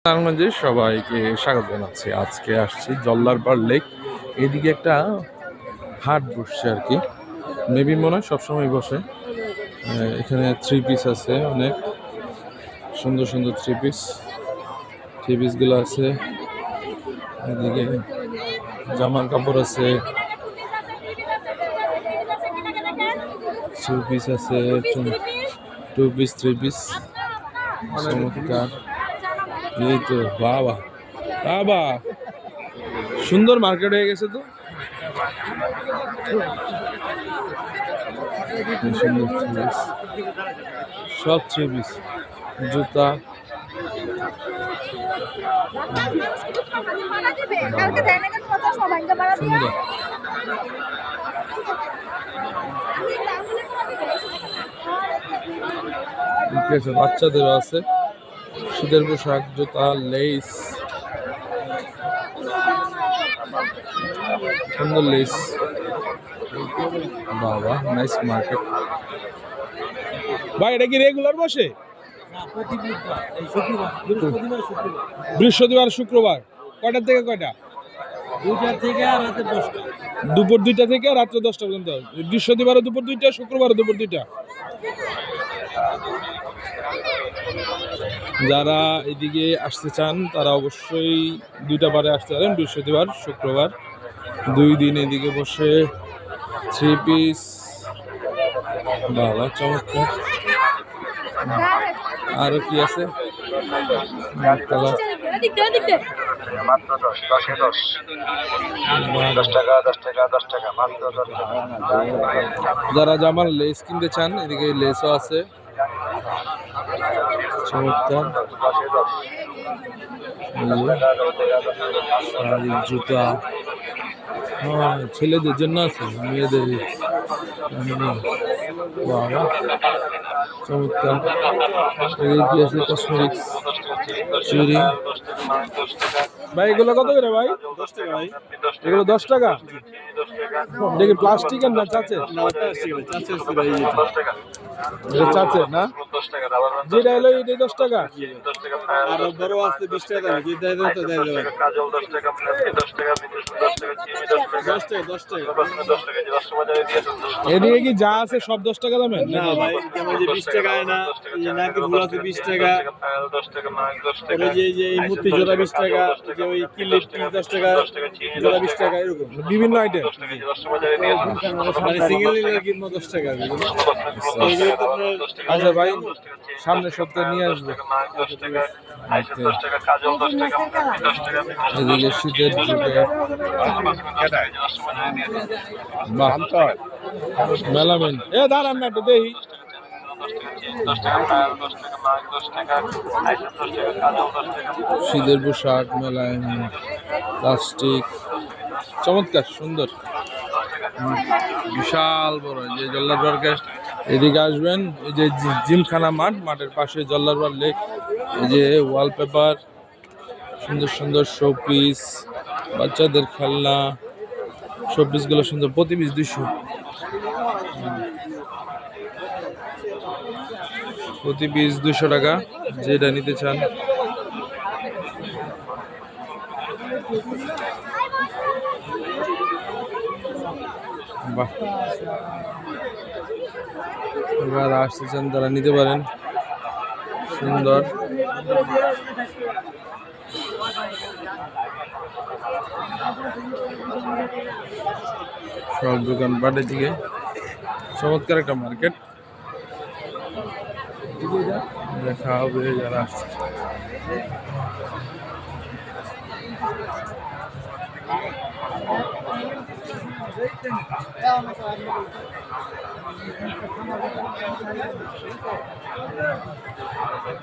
নারায়ণগঞ্জে সবাইকে স্বাগত জানাচ্ছি। আজকে আসছি জল্লারপাড় লেক। এদিকে একটা হাট বসছে আর কি, মেবি মনে হয় সবসময় বসে। এখানে থ্রি পিস আছে, অনেক সুন্দর সুন্দর থ্রি পিসগুলো আছে। এদিকে জামার কাপড় আছে, থ্রি পিস আছে, টু পিস, থ্রি পিস, চমৎকার। এই তো বাবা বাবা, সুন্দর মার্কেট হয়ে গেছে তো। সব থ্রি পিস, জুতা, সুন্দর। বাচ্চাদেরও আছে, শীতের পোশাক, জুতা, লেস, সুন্দর লেস। বাবা, নাইস মার্কেট। ভাই এটা কি রেগুলার বসে? বৃহস্পতিবার শুক্রবার কয়টা থেকে কয়টা? 2টা থেকে রাতে 10টা। দুপুর 2টা থেকে রাত্রে 10টা পর্যন্ত। বৃহস্পতিবারও দুপুর 2টা, শুক্রবারও দুপুর 2টা। যারা এদিকে আসতে চান তারা অবশ্যই 2টা বারে আসতে পারেন, বৃহস্পতিবার শুক্রবার 2 দিন এদিকে বসে। থ্রি পিস, বাবা চমৎকার। আরো কি আছে? যারা জামার লেস কিনতে চান এদিকে লেসও আছে, চমৎকার। জুতা ছেলেদের জন্য আছে, মেয়েদের। বাবা চমৎকার। কি আছে? কসমেটিক্স, চুড়ি। ভাই এগুলো কত করে ভাই? 10 টাকা ভাই। এগুলো 10 টাকা। দেখি প্লাস্টিকের না চাচের? এটা চাচের না? যেটা এলো এটাই 10 টাকা। আরো বড় আছে 20 টাকা। কি দেয় তো দেয় দেবে। 10 টাকা। এদিকে কি যা আছে সব 10 টাকা দামের? না ভাই, যেমন যে 20 টাকা না, এই নাকি ফুল আছে 20 টাকা। ওই যে এই মুতি জোড়া 20 টাকা, যে ওই ক্লিপ 10 টাকা, জোড়া 20 টাকা, এরকম বিভিন্ন আইটেম। মানে সিঙ্গেল নিলে কি 10 টাকা। আচ্ছা ভাই, সামনের সপ্তাহে নিয়ে আসবে। এদিকে শীতের যুগে মেলামেন। এ দাঁড়ান না একটু দেখি। শীতের পোশাক, মেলায় প্লাস্টিক, চমৎকার সুন্দর, বিশাল বড়। যে জল্লারপাড় এদিকে আসবেন, এই যে জিমখানা মাঠের পাশে জল্লারপাড় লেক। এই যে ওয়ালপেপার, সুন্দর সুন্দর শোপিস, বাচ্চাদের খেলনা, শোপিসগুলো সুন্দর। প্রতি পিস 200, প্রতি পিস 200 টাকা, যেটা নিতে চান। বাহ, এবার আসতে চান তারা নিতে পারেন। সুন্দর সব দোকানপাটের দিকে, চমৎকার একটা মার্কেট। দেখা হবে যারা আসছে।